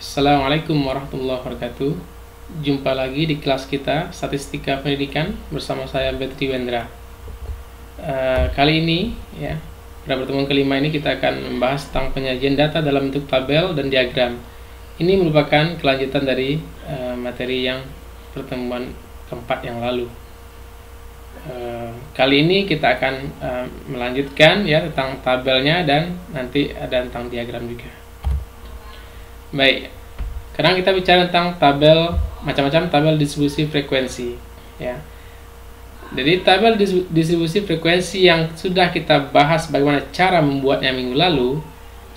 Assalamualaikum warahmatullahi wabarakatuh. Jumpa lagi di kelas kita Statistika Pendidikan bersama saya Betri Wendra. Kali ini ya, pada pertemuan kelima ini kita akan membahas tentang penyajian data dalam bentuk tabel dan diagram. Ini merupakan kelanjutan dari materi yang pertemuan keempat yang lalu. Kali ini kita akan melanjutkan ya tentang tabelnya dan nanti ada tentang diagram juga. Baik, sekarang kita bicara tentang tabel, macam-macam tabel distribusi frekuensi ya. Jadi tabel distribusi frekuensi yang sudah kita bahas bagaimana cara membuatnya minggu lalu,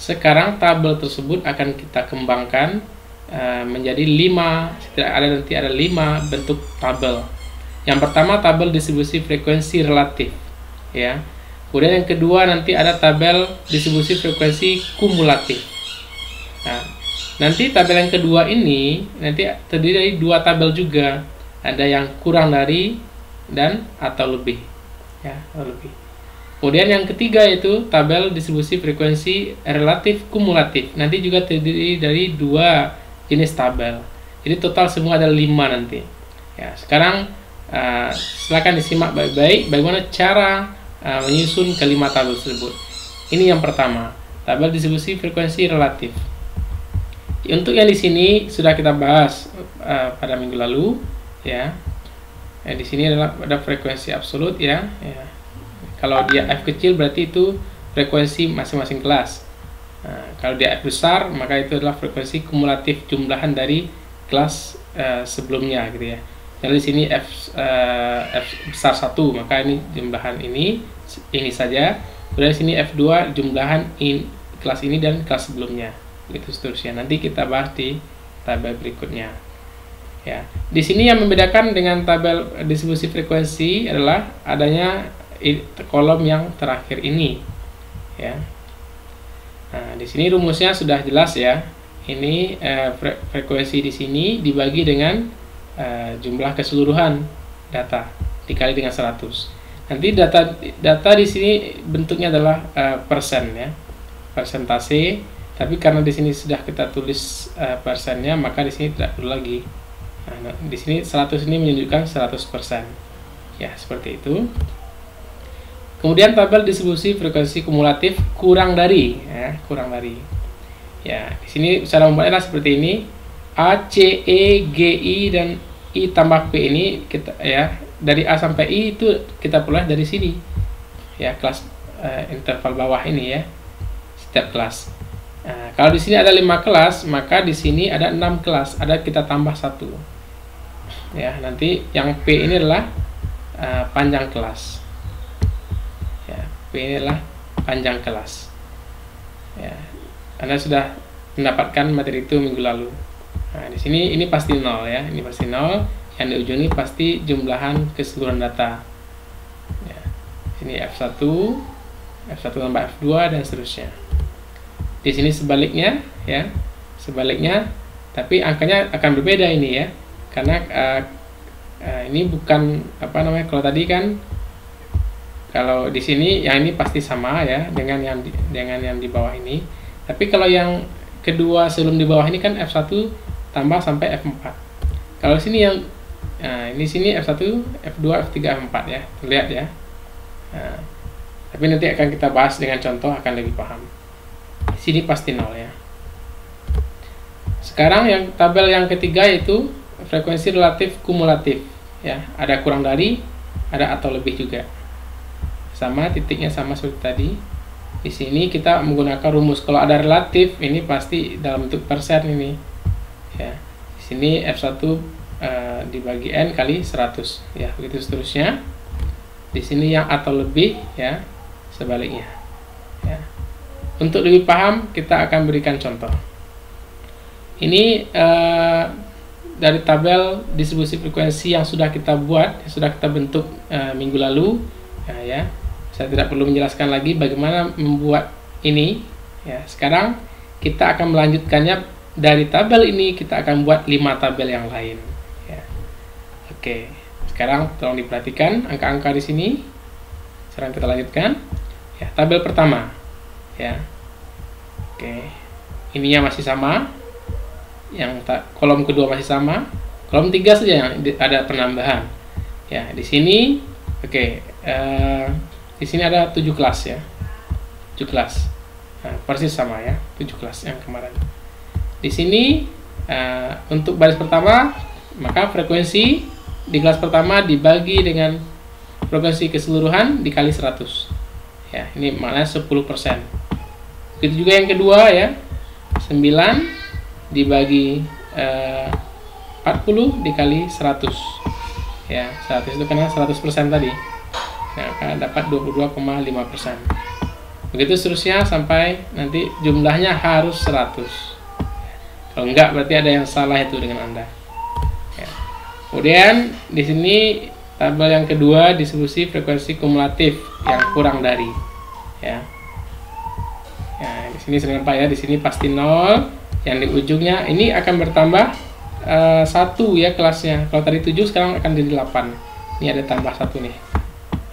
sekarang tabel tersebut akan kita kembangkan menjadi 5, nanti ada 5 bentuk tabel. Yang pertama tabel distribusi frekuensi relatif ya. Kemudian yang kedua nanti ada tabel distribusi frekuensi kumulatif. Nah, nanti tabel yang kedua ini nanti terdiri dari 2 tabel juga. Ada yang kurang dari dan atau lebih ya, atau lebih. Kemudian yang ketiga yaitu tabel distribusi frekuensi relatif kumulatif. Nanti juga terdiri dari 2 jenis tabel. Jadi total semua ada 5 nanti. Ya, sekarang silakan disimak baik-baik bagaimana cara menyusun kelima tabel tersebut. Ini yang pertama, tabel distribusi frekuensi relatif. Untuk yang di sini sudah kita bahas pada minggu lalu ya. Di sini ada frekuensi absolut ya. Kalau dia F kecil berarti itu frekuensi masing-masing kelas. Kalau dia F besar maka itu adalah frekuensi kumulatif jumlahan dari kelas sebelumnya gitu ya. Jadi di sini F besar 1 maka ini jumlahan ini saja. Kemudian di sini F2 jumlahan kelas ini dan kelas sebelumnya. Itu seterusnya. Nanti kita bahas di tabel berikutnya. Ya. Di sini yang membedakan dengan tabel distribusi frekuensi adalah adanya kolom yang terakhir ini. Ya. Nah, di sini rumusnya sudah jelas ya. Ini frekuensi di sini dibagi dengan jumlah keseluruhan data dikali dengan 100. Nanti data di sini bentuknya adalah persen ya. Persentase. Tapi karena di sini sudah kita tulis persennya, maka di sini tidak perlu lagi. Nah, di sini 100 ini menunjukkan 100%. Ya, seperti itu. Kemudian tabel distribusi frekuensi kumulatif kurang dari, ya, kurang dari. Ya, di sini cara membuatnya seperti ini. A, C, E, G, I dan I tambah P ini kita ya, dari A sampai I itu kita peroleh dari sini. Ya, kelas interval bawah ini ya. Setiap kelas. Nah, kalau di sini ada 5 kelas, maka di sini ada 6 kelas, ada kita tambah 1. Ya, nanti yang P ini adalah panjang kelas. Ya, P ini adalah panjang kelas. Ya, Anda sudah mendapatkan materi itu minggu lalu. Nah, di sini ini pasti 0 ya, ini pasti 0. Yang di ujung ini pasti jumlahan keseluruhan data. Ya, sini F1 tambah F2 dan seterusnya. Di sini sebaliknya ya, sebaliknya, tapi angkanya akan berbeda ini ya, karena ini bukan kalau tadi kan kalau di sini yang ini pasti sama ya dengan yang di bawah ini, tapi kalau yang kedua sebelum di bawah ini kan F1 tambah sampai F4. Kalau sini yang ini sini F1, F2, F3, F4 ya, terlihat ya. Tapi nanti akan kita bahas dengan contoh akan lebih paham. Sini pasti 0 ya. Sekarang yang tabel yang ketiga yaitu frekuensi relatif kumulatif ya. Ada kurang dari, ada atau lebih juga. Sama, titiknya sama seperti tadi. Di sini kita menggunakan rumus. Kalau ada relatif ini pasti dalam bentuk persen ini. Ya. Di sini F1 dibagi N kali 100 ya, begitu seterusnya. Di sini yang atau lebih ya, sebaliknya. Ya. Untuk lebih paham, kita akan berikan contoh. Ini dari tabel distribusi frekuensi yang sudah kita buat, yang sudah kita bentuk minggu lalu. Ya, saya tidak perlu menjelaskan lagi bagaimana membuat ini. Ya, sekarang kita akan melanjutkannya dari tabel ini. Kita akan buat 5 tabel yang lain. Ya. Oke, sekarang tolong diperhatikan angka-angka di sini. Sekarang kita lanjutkan. Ya, tabel pertama. Ya, oke, ininya masih sama kolom kedua masih sama, kolom 3 saja yang ada penambahan. Ya, di sini oke, di sini ada 7 kelas ya. 7 kelas. Nah, persis sama ya, 7 kelas yang kemarin. Di sini untuk baris pertama, maka frekuensi di kelas pertama dibagi dengan frekuensi keseluruhan dikali 100. Ya, ini maknanya 10%. Begitu juga yang kedua ya, 9 dibagi 40 dikali 100. Ya, 100 itu karena 100% tadi. Nah, akan dapat 22,5%. Begitu seterusnya sampai nanti jumlahnya harus 100. Kalau enggak berarti ada yang salah itu dengan Anda. Ya. Kemudian di sini tabel yang kedua distribusi frekuensi kumulatif yang kurang dari. Ya. Ya, di sini sering Pak ya, di sini pasti 0. Yang di ujungnya ini akan bertambah 1 ya kelasnya. Kalau tadi 7 sekarang akan jadi 8. Ini ada tambah 1 nih.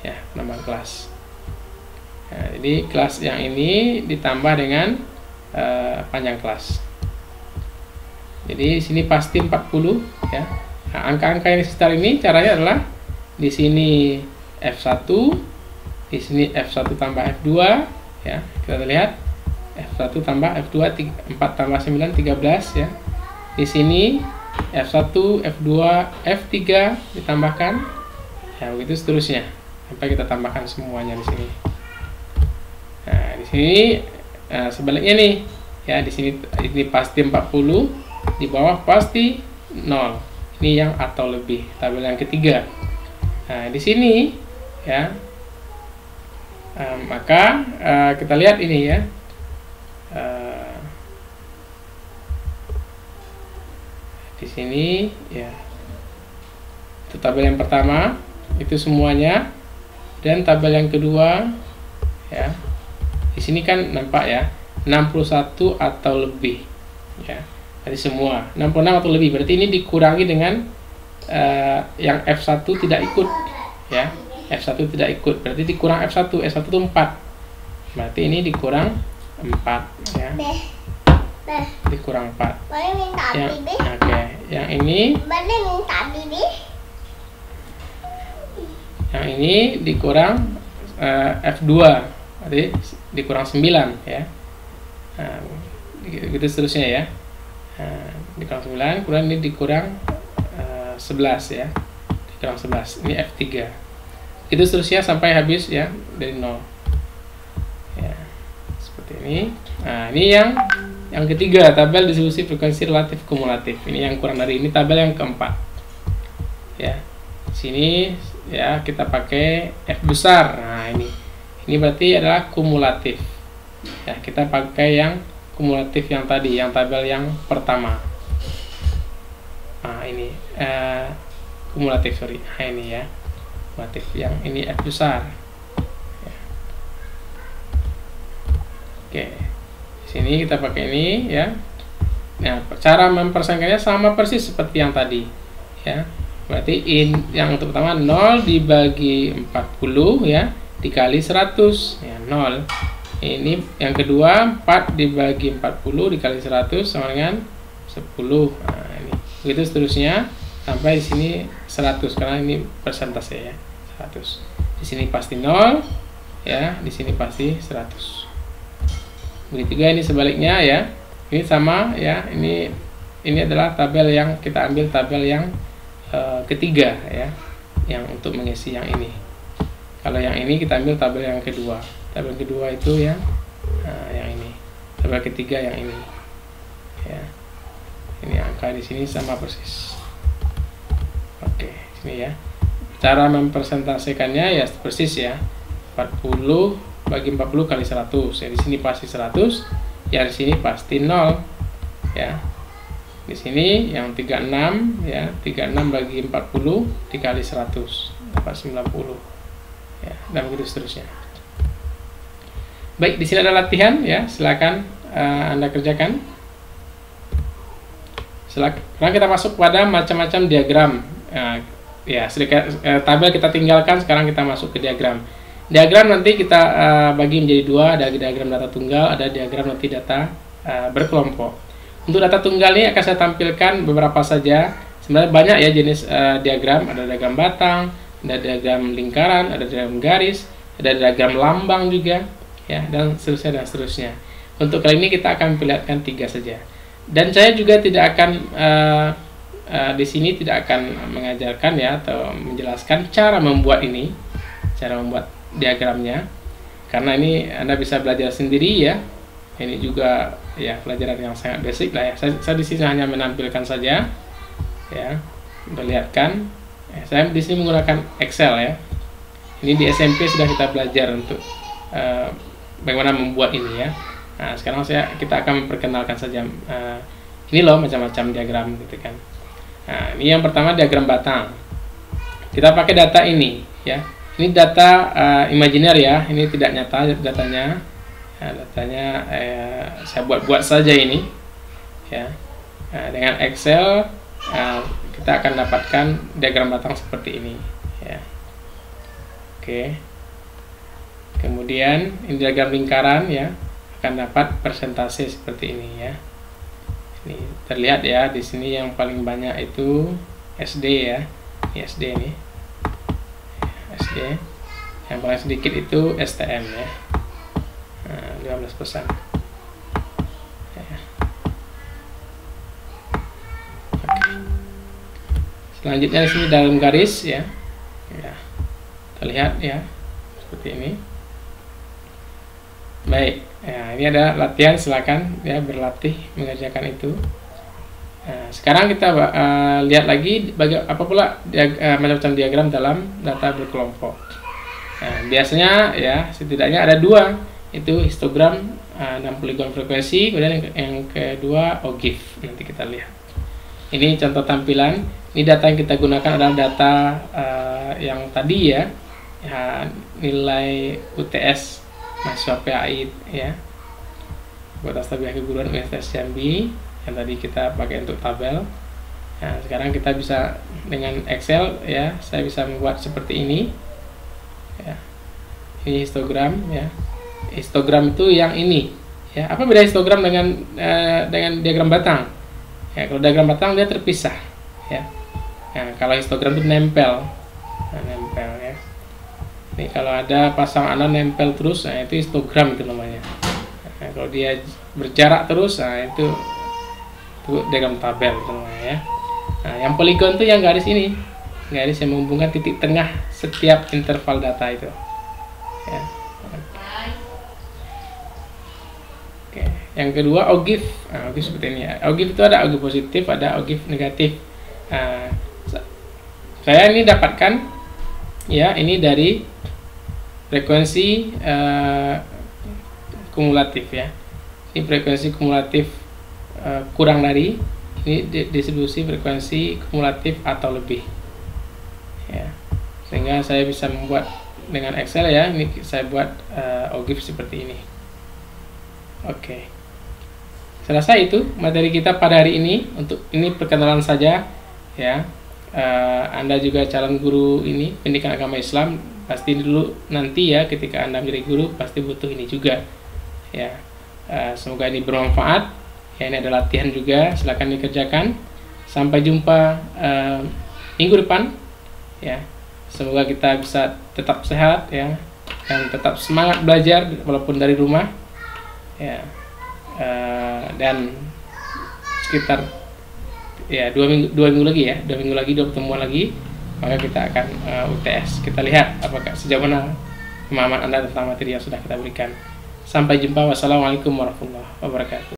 Ya, nambah kelas. Nah, jadi kelas yang ini ditambah dengan panjang kelas. Jadi di sini pasti 40 ya. Nah, angka-angka yang sekitar ini caranya adalah di sini F1, di sini F1 tambah F2 ya. Kita lihat F1 tambah F2 4 tambah 9 13 ya. Di sini F1, F2, F3 ditambahkan ya, begitu seterusnya sampai kita tambahkan semuanya di sini. Nah, di sini sebaliknya nih ya, di sini ini pasti 40, di bawah pasti 0. Ini yang atau lebih, tabel yang ketiga. Nah, di sini ya, maka kita lihat ini ya. Di sini ya, itu tabel yang pertama itu semuanya, dan tabel yang kedua ya, di sini kan nampak ya 61 atau lebih ya, dari semua 66 atau lebih, berarti ini dikurangi dengan yang F1 tidak ikut ya, F1 tidak ikut berarti dikurang F1, F1 itu 4, berarti ini dikurang 4 ya, dikurang 4 ya. Oke, yang ini yang ini dikurang F2, berarti dikurang 9 ya. Nah, gitu seterusnya ya. Nah, dikurang 9, kemudian ini dikurang 11 ya, dikurang 11, ini F3, itu seterusnya sampai habis ya, dari 0 ya, seperti ini. Nah, ini yang ketiga, tabel distribusi frekuensi relatif kumulatif. Ini yang kurang dari, ini tabel yang keempat ya. Sini ya kita pakai F besar. Nah, ini berarti adalah kumulatif ya, kita pakai yang kumulatif yang tadi, yang tabel yang pertama. Nah, ini kumulatif, sorry. Nah, ini ya kumulatif, yang ini F besar ya. Oke, di sini kita pakai ini ya. Nah, cara mempersaingkannya sama persis seperti yang tadi ya, berarti yang untuk pertama 0 dibagi 40 ya, dikali 100 ya, 0. Ini yang kedua 4 dibagi 40 dikali 100 sama dengan 10. Nah, ini begitu seterusnya sampai di sini 100, karena ini persentase ya, 100. Di sini pasti 0 ya, di sini pasti 100. Begitu juga ini sebaliknya ya. Ini sama ya, ini adalah tabel yang kita ambil, tabel yang ketiga ya, yang untuk mengisi yang ini. Kalau yang ini kita ambil tabel yang kedua. Tabel kedua itu yang ini. Tabel ketiga yang ini. Ya. Ini angka di sini sama persis. Oke, sini ya. Cara mempresentasikannya ya persis ya. 40 bagi 40 kali 100. Ya, di sini pasti 100. Ya, di sini pasti 0. Ya. Di sini yang 36 ya, 36 bagi 40 dikali 100 dapat 90 ya, dan begitu seterusnya. Baik, di sini ada latihan ya, silakan Anda kerjakan. Sekarang kita masuk pada macam-macam diagram ya, sedikit tabel kita tinggalkan, sekarang kita masuk ke diagram. Diagram nanti kita bagi menjadi dua, ada diagram data tunggal, ada diagram nanti data berkelompok. Untuk data tunggal ini akan saya tampilkan beberapa saja. Sebenarnya banyak ya jenis diagram. Ada diagram batang, ada diagram lingkaran, ada diagram garis, ada diagram lambang juga, ya, dan seterusnya. Untuk kali ini kita akan perlihatkan 3 saja. Dan saya juga tidak akan di sini tidak akan mengajarkan ya atau menjelaskan cara membuat ini, cara membuat diagramnya, karena ini Anda bisa belajar sendiri ya. Ini juga ya pelajaran yang sangat basic lah ya. Saya di sini hanya menampilkan saja ya, memperlihatkan. Saya di sini menggunakan Excel ya. Ini di SMP sudah kita belajar untuk bagaimana membuat ini ya. Nah, sekarang kita akan memperkenalkan saja ini loh macam-macam diagram gitu kan. Nah, ini yang pertama diagram batang. Kita pakai data ini ya. Ini data imajiner ya. Ini tidak nyata datanya. Nah, datanya saya buat-buat saja ini ya. Nah, dengan Excel kita akan dapatkan diagram batang seperti ini ya. Oke. Kemudian ini diagram lingkaran ya, akan dapat persentase seperti ini ya. Ini terlihat ya, di sini yang paling banyak itu SD ya. Ini SD ini. SD. Yang paling sedikit itu STM ya. Nah, 15%. Ya. Oke. Selanjutnya di sini dalam garis ya. Ya. Terlihat ya seperti ini. Baik, ya, ini ada latihan, silakan ya berlatih mengerjakan itu. Nah, sekarang kita lihat lagi apa pula macam-macam diagram dalam data berkelompok. Nah, biasanya ya setidaknya ada 2, itu histogram 6 poligon frekuensi, kemudian yang kedua OGIF. Nanti kita lihat. Ini contoh tampilan. Ini data yang kita gunakan adalah data yang tadi ya, nilai UTS mahasiswa PAI ya, buat tabiah keguruan Universitas Jambi yang tadi kita pakai untuk tabel. Nah, sekarang kita bisa dengan Excel ya, saya bisa membuat seperti ini ya. Ini histogram ya. Histogram itu yang ini ya. Apa beda histogram dengan diagram batang? Ya, kalau diagram batang dia terpisah ya. Nah, kalau histogram itu nempel. Nah, nempel ya. Ini kalau ada pasang Anda nempel terus, nah itu histogram itu namanya. Nah, kalau dia berjarak terus, nah itu diagram tabel itu namanya ya. Nah, yang poligon itu yang garis ini, garis yang menghubungkan titik tengah setiap interval data itu. Ya. Oke. Yang kedua OGIF. Nah, OGIF seperti ini ya. OGIF itu ada OGIF positif, ada OGIF negatif. Nah, saya ini dapatkan ya, ini dari frekuensi kumulatif ya. Ini frekuensi kumulatif kurang dari, ini distribusi frekuensi kumulatif atau lebih ya. Sehingga saya bisa membuat dengan Excel ya. Ini saya buat OGIF seperti ini. Oke. Saya rasa itu materi kita pada hari ini. Untuk ini perkenalan saja ya. Anda juga calon guru ini pendidikan agama Islam, pasti dulu nanti ya ketika Anda menjadi guru pasti butuh ini juga ya. Semoga ini bermanfaat ya. Ini ada latihan juga, silakan dikerjakan. Sampai jumpa minggu depan ya. Semoga kita bisa tetap sehat ya, dan tetap semangat belajar walaupun dari rumah ya. Dan sekitar ya 2 minggu lagi ya, 2 minggu lagi 2 pertemuan lagi, maka kita akan UTS. Kita lihat apakah sejauh mana pemahaman Anda tentang materi yang sudah kita berikan. Sampai jumpa. Wassalamualaikum warahmatullahi wabarakatuh.